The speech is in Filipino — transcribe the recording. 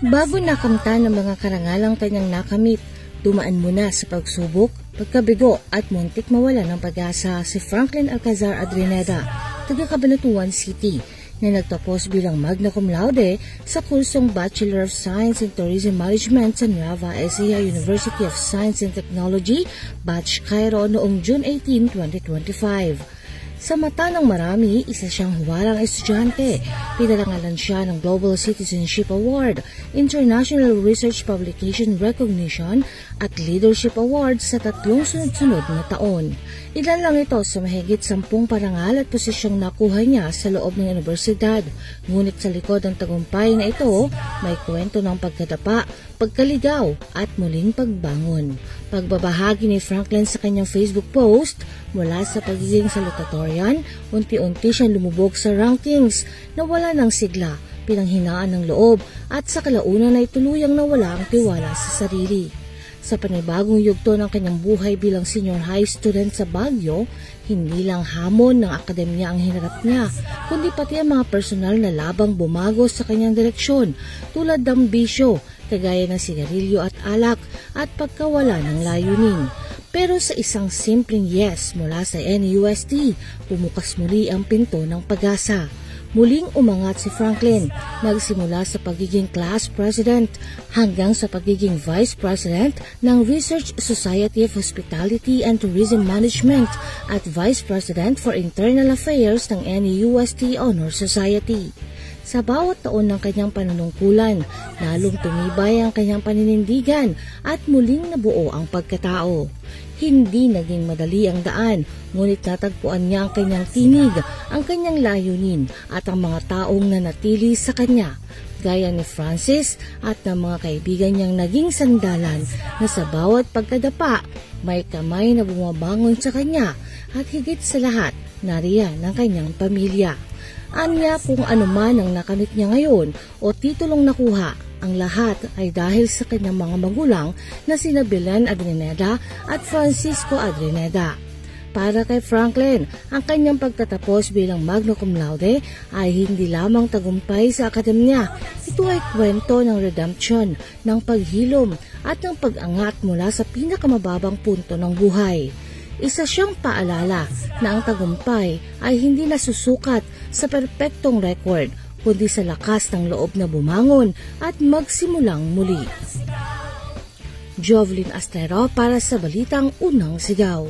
Bago nakamta ng mga karangalang kanyang nakamit, dumaan muna sa pagsubok, pagkabigo at muntik mawala ng pag-asa si Franklin Alcazar Adrineda, taga Cabanatuan City, na nagtapos bilang magna cum laude sa kursong Bachelor of Science in Tourism Management sa Nueva Ecija University of Science and Technology, Batch Cairo noong June 18, 2025. Sa mata ng marami, isa siyang huwarang estudyante. Pinarangalan siya ng Global Citizenship Award, International Research Publication Recognition at Leadership Award sa 3 sunod-sunod na taon. Ilan lang ito sa mahigit 10 parangal at posisyong nakuha niya sa loob ng universidad. Ngunit sa likod ng tagumpay na ito, may kwento ng pagkadapa, pagkaligaw at muling pagbangon. Pagbabahagi ni Franklin sa kanyang Facebook post, mula sa pagiging salutatorian, unti-unti siyang lumubog sa rankings, nawala ng sigla, pinanghinaan ng loob at sa kalaunan ay tuluyang nawala ang tiwala sa sarili. Sa panibagong yugto ng kanyang buhay bilang senior high student sa Baguio, hindi lang hamon ng akademya ang hinarap niya, kundi pati ang mga personal na labang bumago sa kanyang direksyon, tulad ng bisyo, kagaya ng sigarilyo at alak at pagkawala ng layunin. Pero sa isang simpleng yes mula sa NUST, bumukas muli ang pinto ng pag-asa. Muling umangat si Franklin, nagsimula sa pagiging class president hanggang sa pagiging vice president ng Research Society of Hospitality and Tourism Management at vice president for Internal Affairs ng NUST Honor Society. Sa bawat taon ng kanyang panunungkulan, lalong tumibay ang kanyang paninindigan at muling nabuo ang pagkatao. Hindi naging madali ang daan, ngunit natagpuan niya ang kanyang tinig, ang kanyang layunin at ang mga taong nanatili sa kanya, gaya ni Francis at ng mga kaibigan niyang naging sandalan na sa bawat pagkadapa, may kamay na bumabangon sa kanya at higit sa lahat, nariyan ang kanyang pamilya. Anya kung ano man ang nakamit niya ngayon o titulong nakuha, ang lahat ay dahil sa kanyang mga magulang na sina Belen Adrineda at Francisco Adrineda. Para kay Franklin, ang kanyang pagtatapos bilang magna cum laude ay hindi lamang tagumpay sa akademya. Ito ay kwento ng redemption, ng paghilom at ng pag-angat mula sa pinakamababang punto ng buhay. Isa siyang paalala na ang tagumpay ay hindi nasusukat sa perpektong record, kundi sa lakas ng loob na bumangon at magsimulang muli. Jovelyn Astero para sa Balitang Unang Sigaw.